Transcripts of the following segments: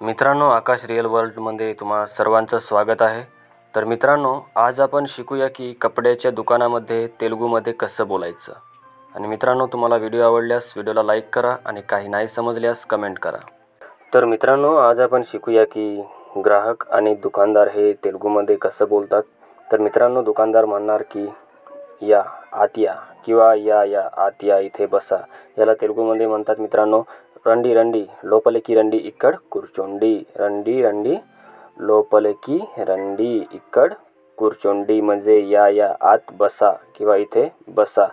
मित्रांनो, आकाश रिअल वर्ल्डमध्ये तुम्हा सर्वांचं स्वागत आहे। तर मित्रांनो, आज आपण शिकूया की कपड्याच्या दुकानामध्ये तेलुगूमध्ये कसं बोलायचं। आणि मित्रांनो, तुम्हाला व्हिडिओ आवडल्यास व्हिडिओला लाईक करा आणि काही नाही समजल्यास कमेंट करा। तर मित्रांनो, आज आपण शिकूया की ग्राहक आणि दुकानदार हे तेलुगूमध्ये कसं बोलतात। तर मित्रांनो, दुकानदार म्हणणार की या आत या किंवा या आत या, इथे बसा। याला तेलुगूमध्ये म्हणतात मित्रांनो రండి రండి లోపలికి రండి ఇక్కడ కూర్చోండి। రండి రండి लोपलिकी రండి ఇక్కడ కూర్చోండి म्हणजे या आत बसा किंवा इथे बसा।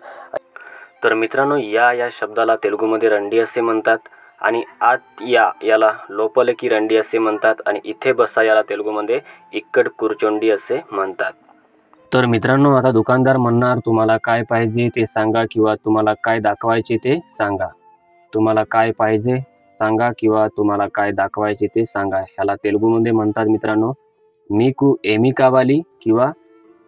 तर मित्रांनो, या शब्दाला तेलुगूमध्ये रंडी असे म्हणतात आणि आत याला लोपलिकी रंडी असे म्हणतात आणि इथे बसा याला तेलुगूमध्ये इक्कड कुर्चोंडी असे म्हणतात। तर मित्रांनो, आता दुकानदार म्हणणार तुम्हाला काय पाहिजे ते सांगा किंवा तुम्हाला काय दाखवायचे ते सांगा। तुम्हाला काय पाहिजे सांगा किंवा तुम्हाला काय दाखवायचे ते सांगा। ह्याला तेलुगूमध्ये म्हणतात मित्रांनो मीकू एमी कावाली किंवा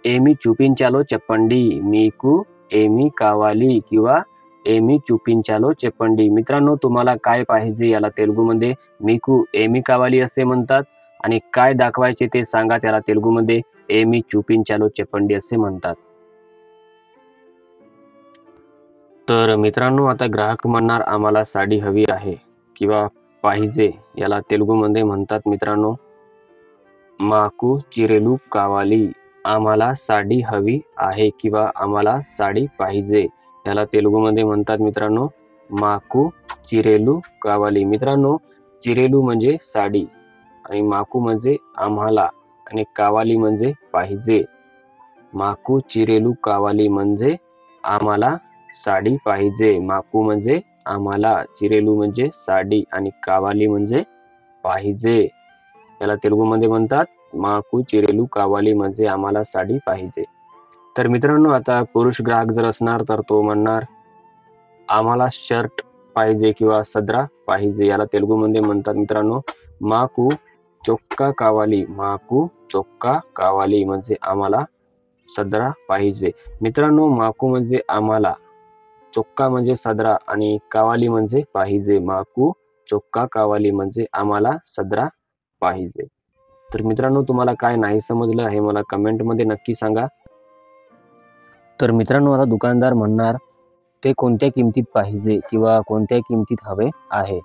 एमी చూపించాలో చెప్పండి। मीकू एमी कावाली किंवा एमी చూపించాలో చెప్పండి। मित्रांनो, तुम्हाला काय पाहिजे याला तेलुगूमध्ये मीकू एमी कावाली असे म्हणतात आणि काय दाखवायचे ते सांगा त्याला तेलुगूमध्ये एमी చూపించాలో చెప్పండి असे म्हणतात। तर मित्रांनो, आता ग्राहक म्हणणार आम्हाला साडी हवी आहे किंवा पाहिजे याला तेलुगूमध्ये म्हणतात मित्रांनो माकू चिरेलू कावाली। आम्हाला साडी हवी आहे किंवा आम्हाला साडी पाहिजे याला तेलुगूमध्ये म्हणतात मित्रांनो माकू चिरेलू कावाली। मित्रांनो, चिरेलू म्हणजे साडी आणि माकू म्हणजे आम्हाला आणि कावाली म्हणजे पाहिजे। माकू चिरेलू कावाली म्हणजे आम्हाला साडी पाहिजे। माकू म्हणजे आम्हाला, चिरेलू म्हणजे साडी आणि कावाली म्हणजे पाहिजे। याला तेलुगूमध्ये म्हणतात माकू चिरेलू कावाली म्हणजे आम्हाला साडी पाहिजे। तर मित्रांनो, आता पुरुष ग्राहक जर असणार तर तो म्हणणार आम्हाला शर्ट पाहिजे किंवा सदरा पाहिजे। याला तेलुगूमध्ये म्हणतात मित्रांनो माकू चोक्का कावाली। माकू चोक्का कावाली म्हणजे आम्हाला सदरा पाहिजे। मित्रांनो, माकू म्हणजे आम्हाला, चोक्का म्हणजे सदरा आणि कावाली म्हणजे पाहिजे। माकू चोक्का कावाली म्हणजे आम्हाला सदरा पाहिजे। तर मित्रांनो, तुम्हाला काय नाही समजलं हे मला कमेंट मध्ये नक्की सांगा। तर मित्रांनो, आता दुकानदार म्हणणार ते कोणत्या किमतीत पाहिजे किंवा कोणत्या किमतीत हवे आहे।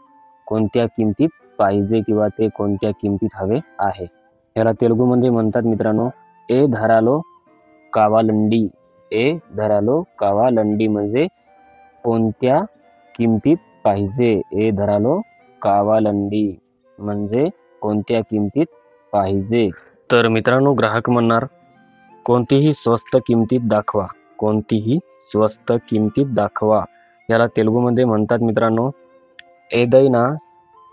कोणत्या किमतीत पाहिजे किंवा ते कोणत्या किमतीत हवे आहे याला तेलुगूमध्ये म्हणतात मित्रांनो ए धरालो कावालंडी। ए धरालो कावालंडी म्हणजे कोणत्या किमतीत पाहिजे। ए धरालो कावालंडी म्हणजे कोणत्या किमतीत पाहिजे। तर मित्रांनो, ग्राहक म्हणणार कोणतीही स्वस्त किमतीत दाखवा। कोणतीही स्वस्त किमतीत दाखवा याला तेलुगूमध्ये म्हणतात मित्रांनो एदैना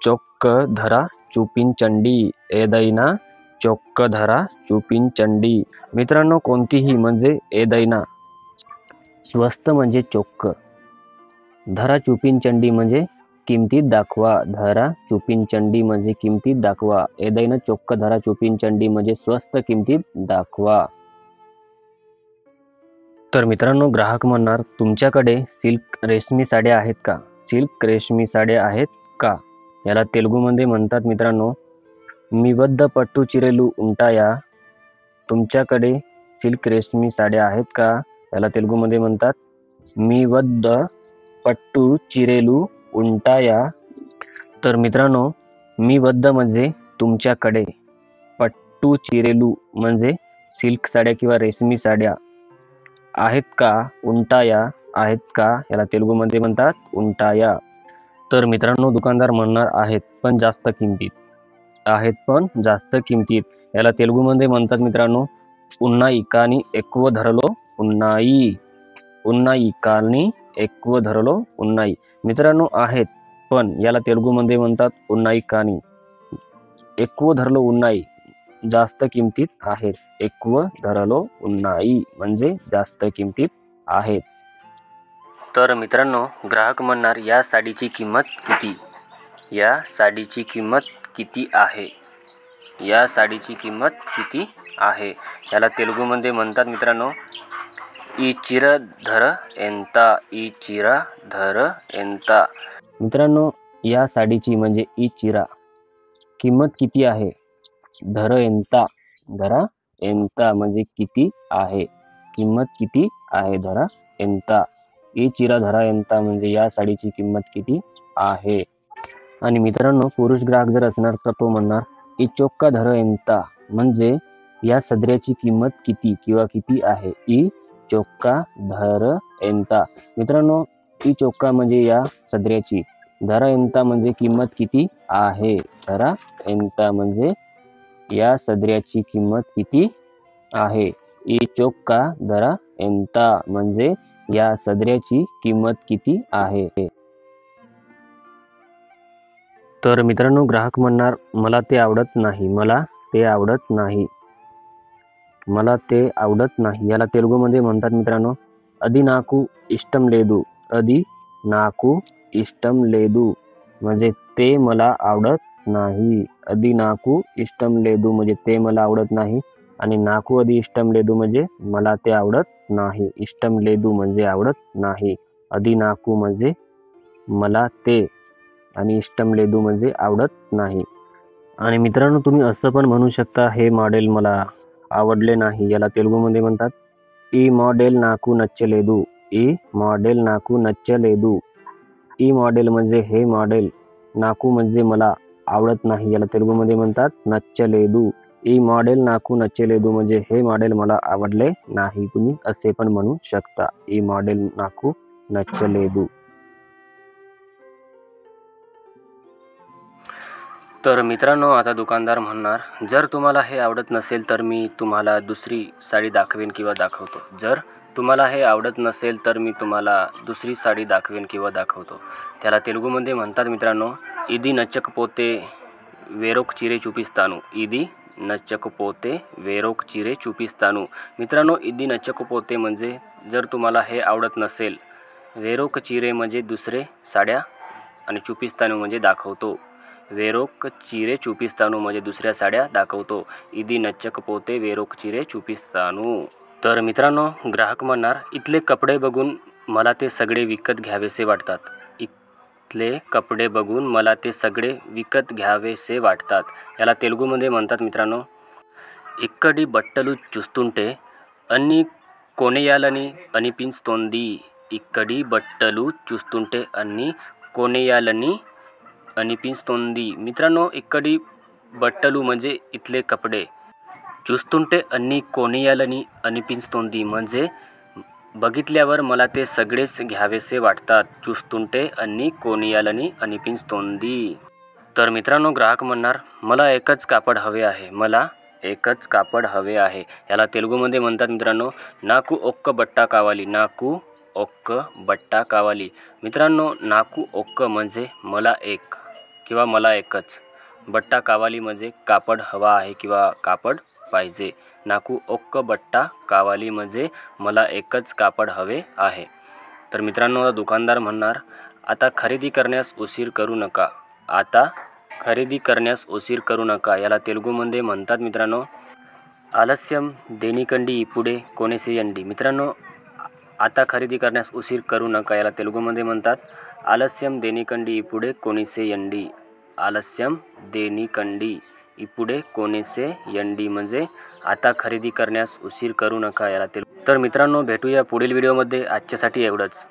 चोक्क धरा चुपिंचंडी। एदैना चोक्क धरा चुपिंचंडी। मित्रांनो, कोणतीही म्हणजे एदैना, स्वस्त म्हणजे चोक्क, धरा चुपिंचंडी म्हणजे किमतीत दाखवा। धरा चुपिंचंडी म्हणजे किमतीत दाखवा। एदैना चोक्क धरा चुपिंचंडी म्हणजे स्वस्त किमतीत दाखवा। तर मित्रांनो, ग्राहक म्हणणार तुमच्याकडे सिल्क रेशमी साड्या आहेत का। सिल्क रेशमी साड्या आहेत का याला तेलुगूमध्ये म्हणतात मित्रांनो मीवद्द पट्टू चिरेलू उंटाया। तुमच्याकडे सिल्क रेशमी साड्या आहेत का याला तेलुगूमध्ये म्हणतात मीवद्द पट्टू चिरेलू उंटाया। तर मित्रांनो, मीवद्द म्हणजे तुमच्याकडे, पट्टू चिरेलू म्हणजे सिल्क साड्या किंवा रेशमी साड्या, आहेत का उंटाया आहेत का याला तेलुगूमध्ये म्हणतात उंटाया। तर मित्रांनो, दुकानदार म्हणणार आहेत पण जास्त किमतीत, आहेत पण जास्त किमतीत याला तेलुगूमध्ये म्हणतात मित्रांनो उन्नाई कानी एक्व धरलो उन्नाई। उन्नाई कानी एक्व धरलो उन्नाई। मित्रांनो, आहेत पण याला तेलुगूमध्ये म्हणतात उन्नाई कानी एक्व धरलो उन्नाई, जास्त किमतीत आहेत। एक्व धरलो उन्नाई म्हणजे जास्त किमतीत आहेत। तर मित्रांनो, ग्राहक म्हणणार या साडीची किंमत किती। या साडीची किंमत किती आहे। या साडीची किंमत किती आहे याला तेलुगूमध्ये म्हणतात मित्रांनो ई चीर धर एंता। ई चीर धर एंता। मित्रांनो, या साडीची म्हणजे ई चिरा किंमत किती आहे? धर एंता. धरा एंता म्हणजे किती आहे. किंमत किती आहे धरा एंता. ई चिरा धरा एंता म्हणजे या साडीची किंमत किती आहे. आणि मित्रांनो, पुरुष ग्राहक जर असणार तर तो म्हणणार ई चोक्का धर एंता म्हणजे या सदऱ्याची किंमत किती किंवा किती आहे. ई चोक्का धर एंता. मित्रांनो, ई चोक्का म्हणजे या सदऱ्याची, धरा एंता म्हणजे किंमत किती आहे. धरा एंता म्हणजे या सदऱ्याची किंमत किती आहे. ई चोक्का धरा एंता म्हणजे या सदऱ्याची किंमत किती आहे. तर मित्रांनो, ग्राहक म्हणणार मला ते आवडत नाही. मला ते आवडत नाही. मला ते आवडत नाही याला तेलुगूमध्ये म्हणतात मित्रांनो अदी नाकू इष्टम लेदू. अदी नाकू इष्टम लेदू म्हणजे ते मला आवडत नाही. अदी नाकू इष्टम लेदू म्हणजे ते मला आवडत नाही. आणि नाकू अदी इष्टम लेदू म्हणजे मला ते आवडत नाही. इष्टम लेदू म्हणजे आवडत नाही. अदी नाकू म्हणजे मला ते आणि इष्टम लेदू म्हणजे आवडत नाही. आणि मित्रांनो, तुम्ही असं पण म्हणू शकता हे मॉडेल मला आवडले नाही याला तेलुगूमध्ये म्हणतात ई मॉडेल नाकू नచ్చलेदू. ई मॉडेल नाकू नచ్చलेदू. ई मॉडेल म्हणजे हे मॉडेल, नाकू म्हणजे मला आवडत नाही याला तेलुगूमध्ये म्हणतात नಚ್ಚलेदू. ई मॉडेल नाकू नಚ್ಚलेदू म्हणजे हे मॉडेल मला आवडले नाही. तुम्ही असे पण म्हणू शकता ई मॉडेल नाकू नಚ್ಚलेदू. तर मित्रांनो, आता दुकानदार म्हणणार जर तुम्हाला हे आवडत नसेल तर मी तुम्हाला दुसरी साडी दाखवेन किंवा दाखवतो. जर तुम्हाला हे आवडत नसेल तर मी तुम्हाला दुसरी साडी दाखवेन किंवा दाखवतो. त्याला तेलुगूमध्ये म्हणतात मित्रांनो इदी नచ్చకపోతే వేరొక చీరే చూపిస్తాను. इदी नచ్చకపోతే వేరొక చీరే చూపిస్తాను. मित्रांनो, इदी नచ్చకపోతే म्हणजे जर तुम्हाला हे आवडत नसेल, వేరొక చీరే म्हणजे दुसरे साड्या आणि చూపిస్తాను म्हणजे दाखवतो. వేరొక చీరే చూపిస్తాను म्हणजे दुसऱ्या साड्या दाखवतो. इदी नచ్చకపోతే వేరొక చీరే చూపిస్తాను. तर मित्रांनो, ग्राहक म्हणणार इथले कपडे बघून मला ते सगळे विकत घ्यावेसे वाटतात. इथले कपडे बघून मला ते सगळे विकत घ्यावेसे वाटतात याला तेलुगूमध्ये म्हणतात मित्रांनो इక్కడి బట్టలు చూస్తుంటే అన్ని కొనేయాలని అనిపిస్తోంది. ఇక్కడి బట్టలు చూస్తుంటే అన్ని కొనేయాలని अनिपिस्तोंदी. मित्रांनो, इక్కడి बट्टलू म्हणजे इथले कपडे, चुस्तुंटे अन्नी कोणियालनी अनिपिस्तोंदी म्हणजे बघितल्यावर मला ते सगळेच घ्यावेसे वाटतात. चुस्तुंटे अन्नी कोणियालनी अनिपिस्तोंदी. तर मित्रांनो, ग्राहक म्हणणार मला एकच कापड हवे आहे. मला एकच कापड हवे आहे याला तेलुगूमध्ये म्हणतात मित्रांनो नाकू ओक्क बट्टा कावाली. नाकू ओक्क बट्टा कावाली. मित्रांनो, नाकू ओक्क म्हणजे मला एक किंवा मला एकच, बट्टा कावाली म्हणजे कापड हवा आहे किंवा कापड पाहिजे. नाकू ओक्क बट्टा कावाली म्हणजे मला एकच कापड हवे आहे. तर मित्रांनो, दुकानदार म्हणणार आता खरेदी करण्यास उशीर करू नका. आता खरेदी करण्यास उशीर करू नका याला तेलुगूमध्ये म्हणतात मित्रांनो आलस्यम देनिकंडी पुढे कोणेसेयंडी. मित्रांनो, आता खरेदी करण्यास उशीर करू नका याला तेलुगूमध्ये म्हणतात आलस्यम देनिकंडी पुढे कोणेसेयंडी. आलस्यम देनिकंडी इपुढे कोणेसेयंडी म्हणजे आता खरेदी करण्यास उशीर करू नका याला तर मित्रांनो, भेटूया पुढील व्हिडिओमध्ये. आजच्यासाठी एवढंच.